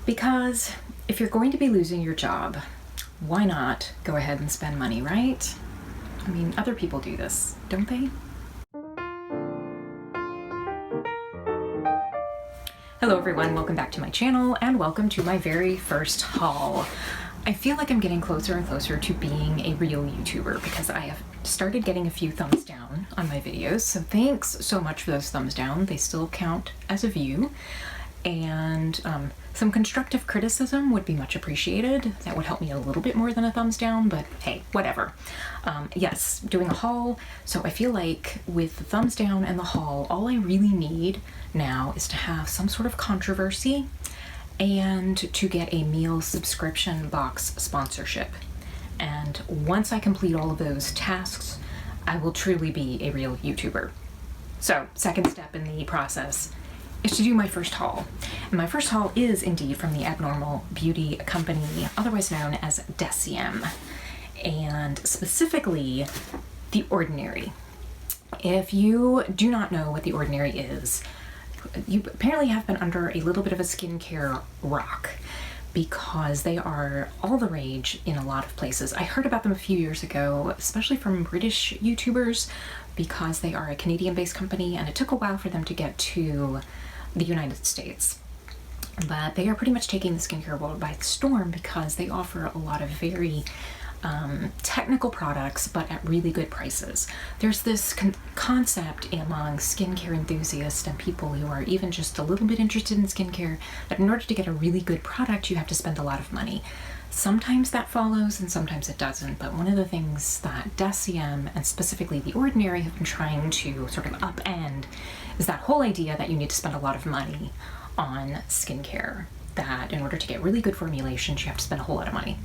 Because if you're going to be losing your job, why not go ahead and spend money, right? I mean, other people do this, don't they? Hello everyone, welcome back to my channel and welcome to my very first haul. I feel like I'm getting closer and closer to being a real YouTuber because I have started getting a few thumbs down on my videos, so thanks so much for those thumbs down. They still count as a view, and some constructive criticism would be much appreciated. That would help me a little bit more than a thumbs down, but hey, whatever. Yes, doing a haul, so I feel like with the thumbs down and the haul, all I really need now is to have some sort of controversy and to get a meal subscription box sponsorship. And once I complete all of those tasks, I will truly be a real YouTuber. So, second step in the process is to do my first haul. And my first haul is indeed from the Abnormal Beauty Company, otherwise known as Deciem, and specifically The Ordinary. If you do not know what The Ordinary is, you apparently have been under a little bit of a skincare rock because they are all the rage in a lot of places. I heard about them a few years ago, especially from British YouTubers, because they are a Canadian-based company and it took a while for them to get to the United States. But they are pretty much taking the skincare world by storm because they offer a lot of very technical products, but at really good prices. There's this concept among skincare enthusiasts and people who are even just a little bit interested in skincare that in order to get a really good product, you have to spend a lot of money. Sometimes that follows and sometimes it doesn't, but one of the things that Deciem and specifically The Ordinary have been trying to sort of upend is that whole idea that you need to spend a lot of money on skincare, that in order to get really good formulations, you have to spend a whole lot of money.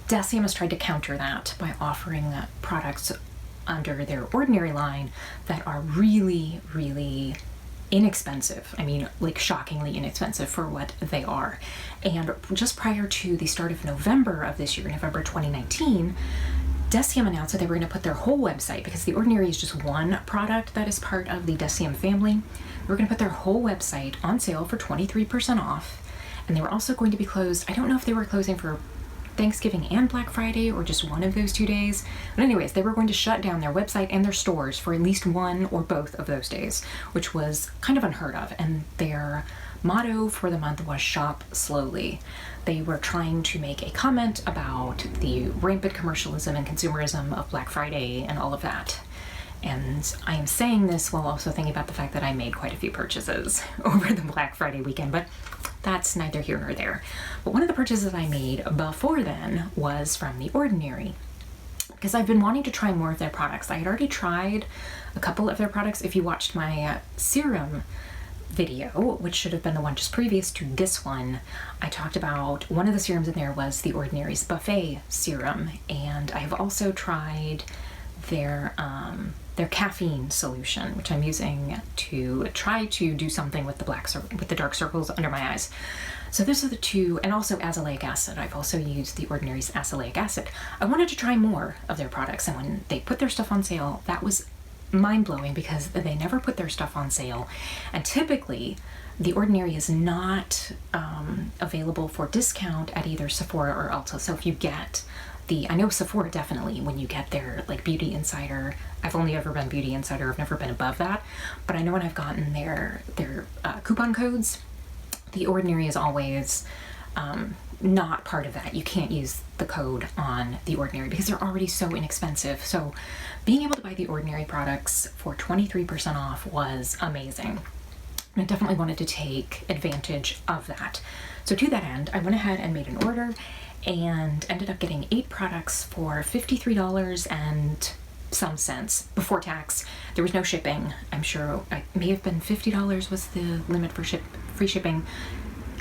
Deciem has tried to counter that by offering products under their Ordinary line that are really, really inexpensive. I mean, like shockingly inexpensive for what they are. And just prior to the start of November of this year, November 2019, Deciem announced that they were going to put their whole website, because The Ordinary is just one product that is part of the Deciem family. They were going to put their whole website on sale for 23% off. And they were also going to be closed. I don't know if they were closing for Thanksgiving and Black Friday or just one of those 2 days. But anyways, they were going to shut down their website and their stores for at least one or both of those days, which was kind of unheard of. And their motto for the month was shop slowly. They were trying to make a comment about the rampant commercialism and consumerism of Black Friday and all of that. And I am saying this while also thinking about the fact that I made quite a few purchases over the Black Friday weekend, but that's neither here nor there. But one of the purchases I made before then was from The Ordinary, because I've been wanting to try more of their products. I had already tried a couple of their products. If you watched my serum video, which should have been the one just previous to this one, I talked about one of the serums in there was The Ordinary's Buffet Serum, and I have also tried their caffeine solution, which I'm using to try to do something with the dark circles under my eyes. So those are the two, and also azelaic acid. I've also used The Ordinary's azelaic acid. I wanted to try more of their products, and when they put their stuff on sale, that was mind-blowing because they never put their stuff on sale. And typically, The Ordinary is not available for discount at either Sephora or Ulta. So if you get I know Sephora definitely, when you get their like Beauty Insider, I've only ever been Beauty Insider, I've never been above that, but I know when I've gotten their coupon codes, The Ordinary is always not part of that. You can't use the code on The Ordinary because they're already so inexpensive. So being able to buy The Ordinary products for 23% off was amazing. And I definitely wanted to take advantage of that. So to that end, I went ahead and made an order and ended up getting 8 products for $53 and some cents before tax. There was no shipping. I'm sure it may have been $50 was the limit for free shipping.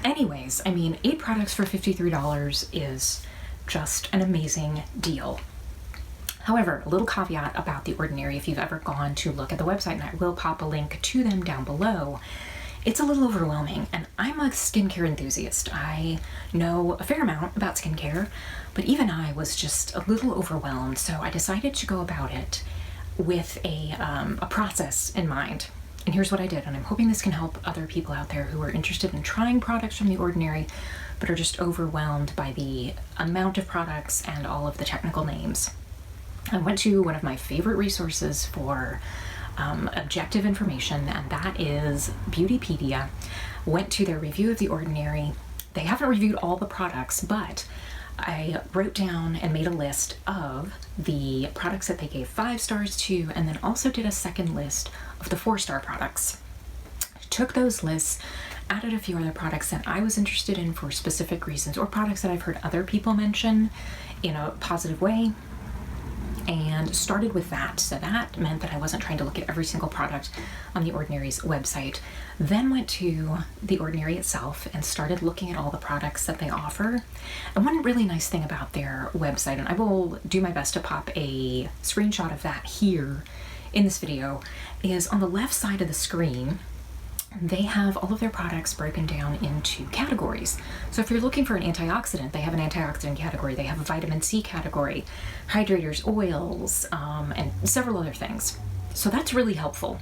Anyways, I mean, 8 products for $53 is just an amazing deal. However, a little caveat about The Ordinary, if you've ever gone to look at the website, and I will pop a link to them down below, it's a little overwhelming, and I'm a skincare enthusiast. I know a fair amount about skincare, but even I was just a little overwhelmed, so I decided to go about it with a process in mind. And here's what I did, and I'm hoping this can help other people out there who are interested in trying products from The Ordinary, but are just overwhelmed by the amount of products and all of the technical names. I went to one of my favorite resources for objective information, and that is Beautypedia. Went to their review of The Ordinary. They haven't reviewed all the products, but I wrote down and made a list of the products that they gave 5 stars to, and then also did a second list of the 4-star products. Took those lists, added a few other products that I was interested in for specific reasons, or products that I've heard other people mention in a positive way, and started with that. So that meant that I wasn't trying to look at every single product on The Ordinary's website. Then went to The Ordinary itself and started looking at all the products that they offer. And one really nice thing about their website, and I will do my best to pop a screenshot of that here in this video, is on the left side of the screen, they have all of their products broken down into categories. So if you're looking for an antioxidant, they have an antioxidant category, they have a vitamin C category, hydrators, oils, and several other things. So that's really helpful.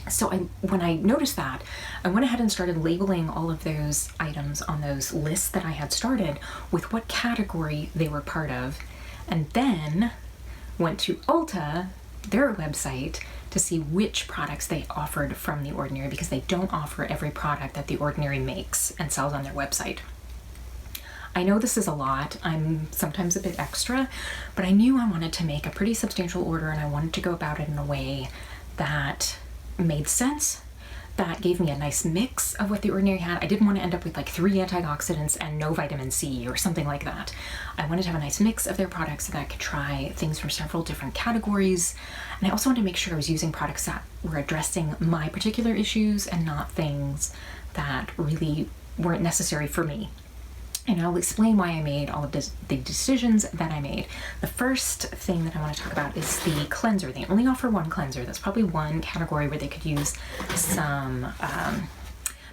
So when I noticed that, I went ahead and started labeling all of those items on those lists that I had started with what category they were part of, and then went to Ulta, their website, to see which products they offered from The Ordinary, because they don't offer every product that The Ordinary makes and sells on their website. I know this is a lot. I'm sometimes a bit extra, but I knew I wanted to make a pretty substantial order, and I wanted to go about it in a way that made sense, that gave me a nice mix of what The Ordinary had. I didn't want to end up with like 3 antioxidants and no vitamin C or something like that. I wanted to have a nice mix of their products so that I could try things from several different categories. And I also wanted to make sure I was using products that were addressing my particular issues and not things that really weren't necessary for me. And I'll explain why I made all of the decisions that I made. The first thing that I want to talk about is the cleanser. They only offer one cleanser. That's probably one category where they could use some,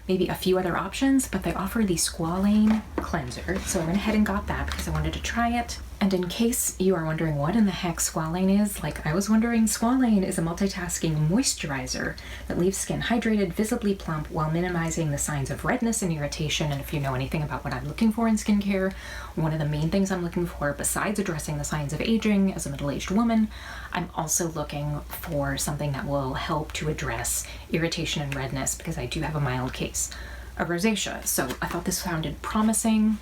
maybe a few other options, but they offer the Squalane Cleanser. So I went ahead and got that because I wanted to try it. And in case you are wondering what in the heck Squalane is, like I was wondering, Squalane is a multitasking moisturizer that leaves skin hydrated, visibly plump, while minimizing the signs of redness and irritation. And if you know anything about what I'm looking for in skincare, one of the main things I'm looking for, besides addressing the signs of aging as a middle-aged woman, I'm also looking for something that will help to address irritation and redness, because I do have a mild case of rosacea. So I thought this sounded promising.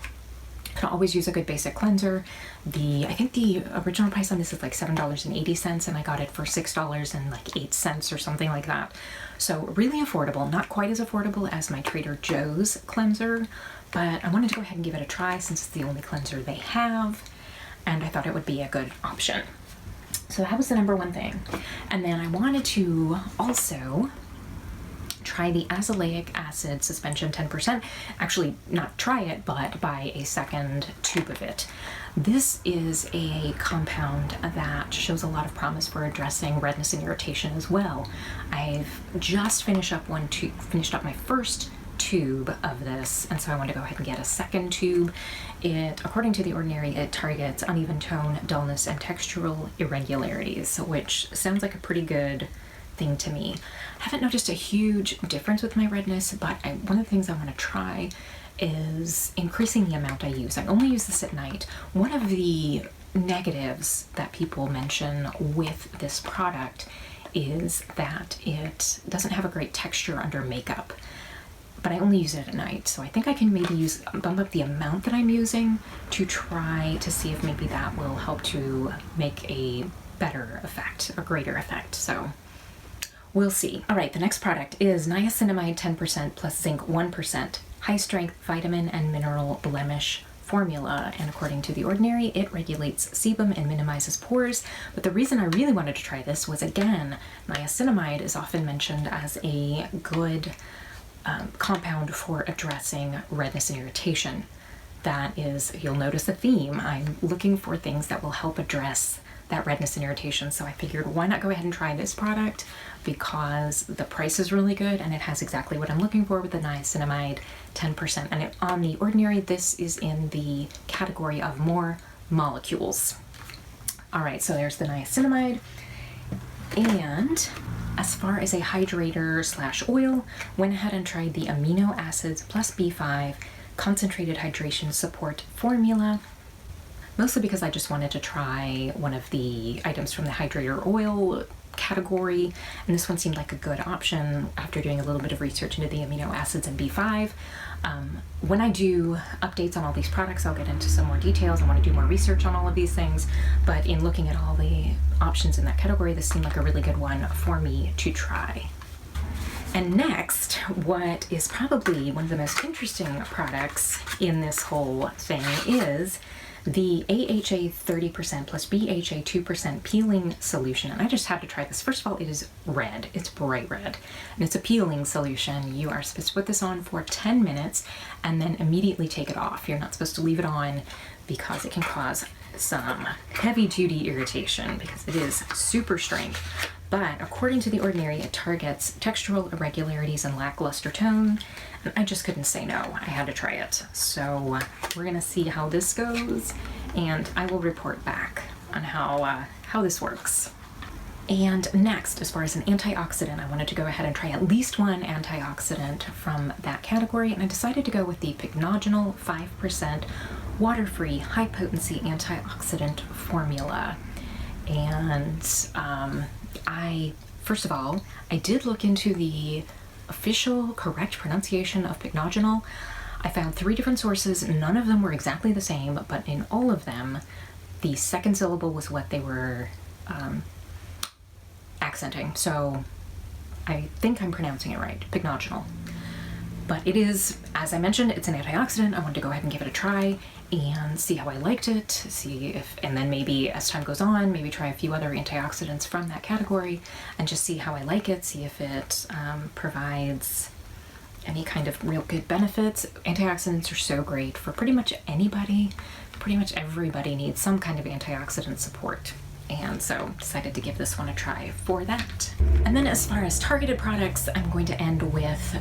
Can always use a good basic cleanser. I think the original price on this is like $7.80, and I got it for $6.08 or something like that. So really affordable, not quite as affordable as my Trader Joe's cleanser, but I wanted to go ahead and give it a try since it's the only cleanser they have, and I thought it would be a good option. So that was the number one thing. And then I wanted to also try the Azelaic acid suspension 10%. Actually, not try it, but buy a second tube of it. This is a compound that shows a lot of promise for addressing redness and irritation as well. I've just finished up my first tube of this, and so I want to go ahead and get a second tube. According to The Ordinary, it targets uneven tone, dullness, and textural irregularities, which sounds like a pretty good thing to me. I haven't noticed a huge difference with my redness, but one of the things I want to try is increasing the amount I use. I only use this at night. One of the negatives that people mention with this product is that it doesn't have a great texture under makeup, but I only use it at night. So I think I can maybe bump up the amount that I'm using to try to see if maybe that will help to make a better effect, a greater effect. So we'll see. All right, the next product is Niacinamide 10% plus Zinc 1%, high strength vitamin and mineral blemish formula. And according to The Ordinary, it regulates sebum and minimizes pores. But the reason I really wanted to try this was, again, niacinamide is often mentioned as a good compound for addressing redness and irritation. That is, you'll notice a theme. I'm looking for things that will help address that redness and irritation. So I figured, why not go ahead and try this product, because the price is really good and it has exactly what I'm looking for with the niacinamide 10%. And on The Ordinary, this is in the category of more molecules. All right, so there's the niacinamide. And As far as a hydrator slash oil, went ahead and tried the Amino Acids plus B5 Concentrated Hydration Support Formula, mostly because I just wanted to try one of the items from the hydrator oil category, and this one seemed like a good option after doing a little bit of research into the amino acids and B5. When I do updates on all these products, I'll get into some more details. I want to do more research on all of these things, but in looking at all the options in that category, this seemed like a really good one for me to try. And next, what is probably one of the most interesting products in this whole thing is the AHA 30% plus BHA 2% peeling solution. And I just had to try this. First of all, it is red. It's bright red. And it's a peeling solution. You are supposed to put this on for 10 minutes and then immediately take it off. You're not supposed to leave it on because it can cause some heavy-duty irritation because it is super strength. But according to The Ordinary, it targets textural irregularities and lackluster tone. And I just couldn't say no. I had to try it. So we're gonna see how this goes, and I will report back on how this works. And next, as far as an antioxidant, I wanted to go ahead and try at least one antioxidant from that category, and I decided to go with the Pycnogenol 5% water-free high-potency antioxidant formula. And first of all, I did look into the official correct pronunciation of Pycnogenol. I found 3 different sources. None of them were exactly the same, but in all of them, the second syllable was what they were accenting. So I think I'm pronouncing it right, Pycnogenol. But it is, as I mentioned, it's an antioxidant. I wanted to go ahead and give it a try and see how I liked it, and then maybe as time goes on, maybe try a few other antioxidants from that category and just see how I like it, see if it provides any kind of real good benefits. Antioxidants are so great for pretty much anybody. Pretty much everybody needs some kind of antioxidant support. And so decided to give this one a try for that. And then as far as targeted products, I'm going to end with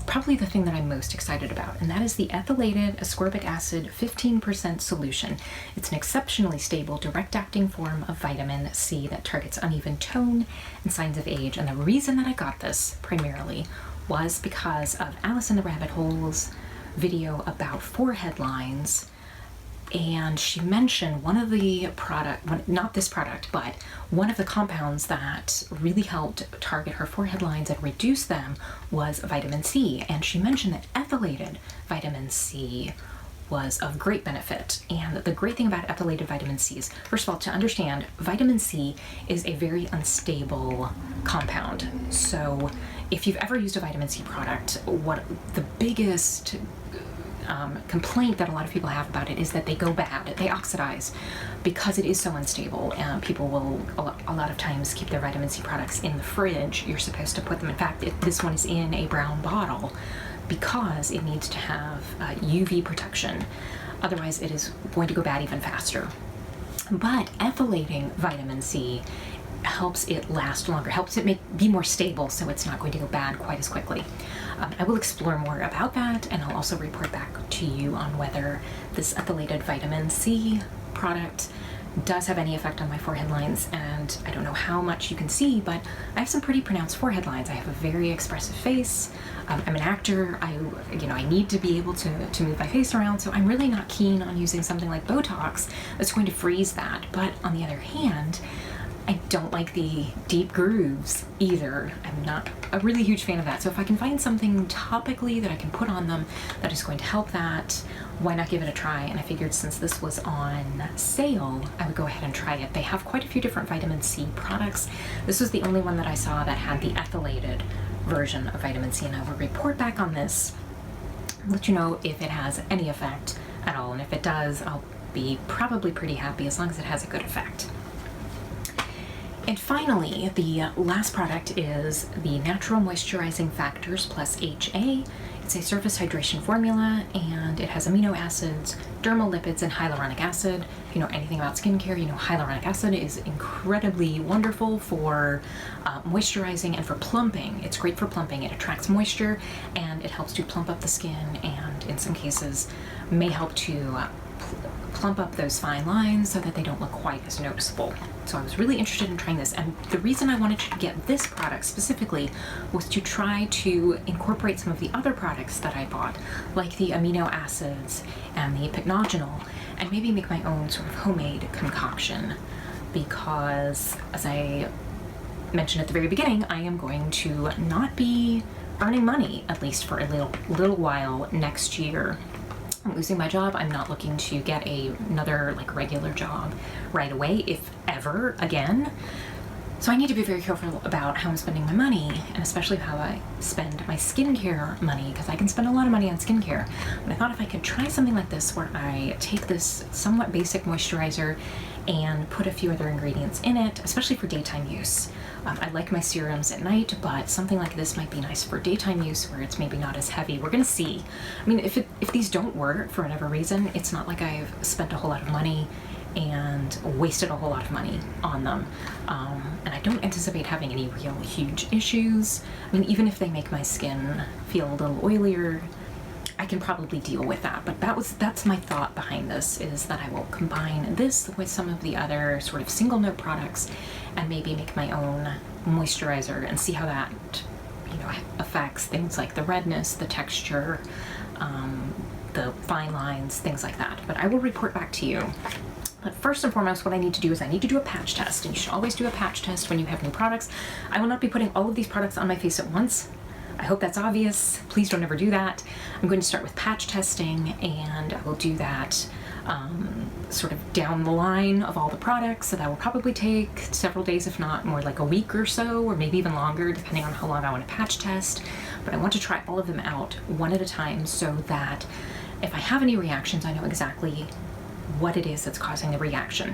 probably the thing that I'm most excited about, and that is the Ethylated Ascorbic Acid 15% solution. It's an exceptionally stable, direct-acting form of vitamin C that targets uneven tone and signs of age. And the reason that I got this primarily was because of AliceintheRabbitHole's video about forehead lines. And she mentioned one of the not this product, but one of the compounds that really helped target her forehead lines and reduce them was vitamin C. And she mentioned that ethylated vitamin C was of great benefit. And the great thing about ethylated vitamin C is, first of all, to understand, vitamin C is a very unstable compound. So if you've ever used a vitamin C product, what the biggest complaint that a lot of people have about it is that they go bad, they oxidize because it is so unstable. People will a lot of times keep their vitamin C products in the fridge. You're supposed to put them, in fact, this one is in a brown bottle because it needs to have UV protection. Otherwise it is going to go bad even faster. But ethylating vitamin C helps it last longer, helps it be more stable, so it's not going to go bad quite as quickly. I will explore more about that, and I'll also report back to you on whether this ethylated vitamin C product does have any effect on my forehead lines. And I don't know how much you can see, but I have some pretty pronounced forehead lines. I have a very expressive face. I'm an actor. I need to be able to move my face around, so I'm really not keen on using something like Botox that's going to freeze that. But on the other hand, I don't like the deep grooves either. I'm not a really huge fan of that. So if I can find something topically that I can put on them that is going to help that, why not give it a try? And I figured since this was on sale, I would go ahead and try it. They have quite a few different vitamin C products. This was the only one that I saw that had the ethylated version of vitamin C, and I will report back on this, let you know if it has any effect at all. And if it does, I'll be probably pretty happy as long as it has a good effect. And finally, the last product is the Natural Moisturizing Factors plus HA. It's a surface hydration formula, and it has amino acids, dermal lipids, and hyaluronic acid. If you know anything about skincare, you know hyaluronic acid is incredibly wonderful for moisturizing and for plumping. It's great for plumping. It attracts moisture, and it helps to plump up the skin, and in some cases may help to plump up those fine lines so that they don't look quite as noticeable. So I was really interested in trying this, and the reason I wanted to get this product specifically was to try to incorporate some of the other products that I bought, like the amino acids and the Pycnogenol, and maybe make my own sort of homemade concoction, because as I mentioned at the very beginning, I am going to not be earning money, at least for a little while next year. I'm losing my job. I'm not looking to get another like regular job right away, if ever again. So I need to be very careful about how I'm spending my money, and especially how I spend my skincare money, because I can spend a lot of money on skincare. But I thought if I could try something like this where I take this somewhat basic moisturizer and put a few other ingredients in it, especially for daytime use. I like my serums at night, but something like this might be nice for daytime use where it's maybe not as heavy. We're gonna see. I mean, if these don't work for whatever reason, it's not like I've spent a whole lot of money and wasted a whole lot of money on them. And I don't anticipate having any real huge issues. I mean, even if they make my skin feel a little oilier, I can probably deal with that. But that's my thought behind this, is that I will combine this with some of the other sort of single note products and maybe make my own moisturizer and see how that, affects things like the redness, the texture, the fine lines, things like that. But I will report back to you. But first and foremost, what I need to do is I need to do a patch test, and you should always do a patch test when you have new products. I will not be putting all of these products on my face at once. I hope that's obvious. Please don't ever do that. I'm going to start with patch testing, and I will do that sort of down the line of all the products. So that will probably take several days, if not more, like a week or so, or maybe even longer, depending on how long I want to patch test. But I want to try all of them out one at a time so that if I have any reactions, I know exactly what it is that's causing the reaction.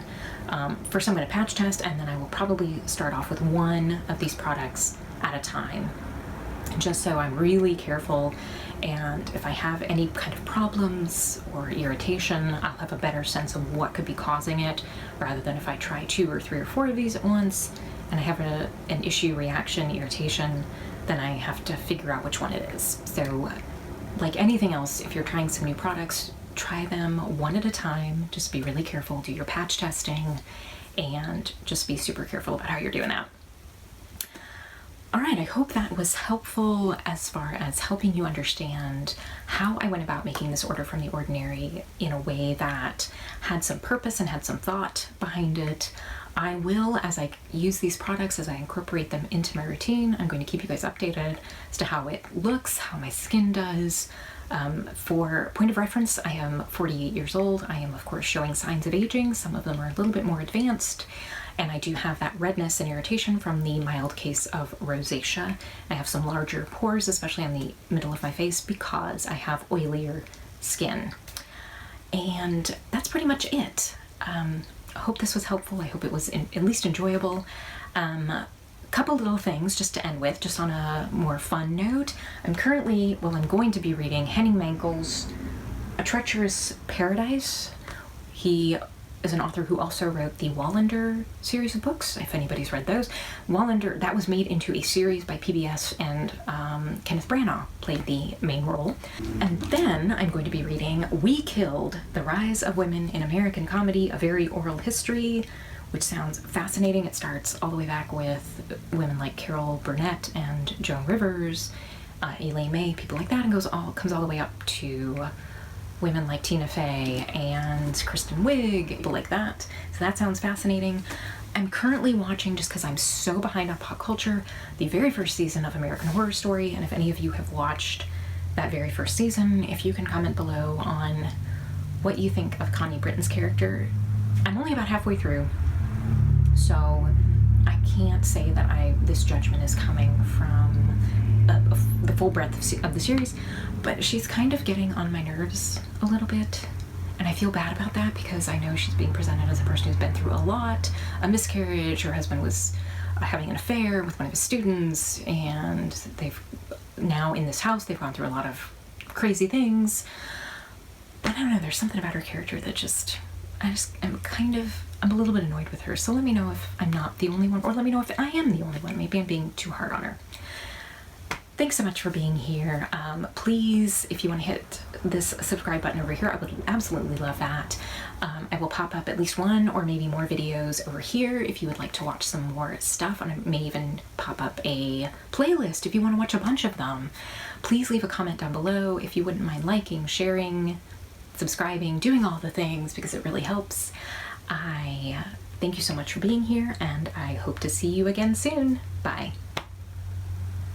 First, I'm going to patch test, and then I will probably start off with one of these products at a time, just so I'm really careful. And if I have any kind of problems or irritation, I'll have a better sense of what could be causing it, rather than if I try 2 or 3 or 4 of these at once and I have an issue, reaction, irritation, then I have to figure out which one it is. So like anything else, if you're trying some new products, try them one at a time. Just be really careful, do your patch testing, and just be super careful about how you're doing that. All right, I hope that was helpful as far as helping you understand how I went about making this order from The Ordinary in a way that had some purpose and had some thought behind it. I will, as I use these products, as I incorporate them into my routine, I'm going to keep you guys updated as to how it looks, how my skin does. For point of reference, I am 48 years old. I am, of course, showing signs of aging. Some of them are a little bit more advanced. And I do have that redness and irritation from the mild case of rosacea. I have some larger pores, especially on the middle of my face, because I have oilier skin. And that's pretty much it. I hope this was helpful. I hope it was at least enjoyable. Couple little things just to end with, just on a more fun note. I'm going to be reading Henning Mankell's A Treacherous Paradise. He is an author who also wrote the Wallander series of books, if anybody's read those. Wallander, that was made into a series by PBS, and Kenneth Branagh played the main role. And then I'm going to be reading We Killed: The Rise of Women in American Comedy, A Very Oral History, which sounds fascinating. It starts all the way back with women like Carol Burnett and Joan Rivers, Elaine May, people like that, and comes all the way up to women like Tina Fey and Kristen Wiig, people like that. So that sounds fascinating. I'm currently watching, just because I'm so behind on pop culture, the very first season of American Horror Story, and if any of you have watched that very first season, if you can comment below on what you think of Connie Britton's character. I'm only about halfway through, so I can't say that this judgment is coming from the full breadth of the series, but she's kind of getting on my nerves a little bit, and I feel bad about that because I know she's being presented as a person who's been through a lot, a miscarriage, her husband was having an affair with one of his students, and they've now in this house they've gone through a lot of crazy things. But I don't know, there's something about her character that I'm a little bit annoyed with her. So let me know if I'm not the only one, or let me know if I am the only one. Maybe I'm being too hard on her. Thanks so much for being here. Please, if you want to hit this subscribe button over here, I would absolutely love that. I will pop up at least one or maybe more videos over here if you would like to watch some more stuff, and I may even pop up a playlist if you want to watch a bunch of them. Please leave a comment down below if you wouldn't mind liking, sharing, subscribing, doing all the things, because it really helps. I thank you so much for being here, and I hope to see you again soon. Bye.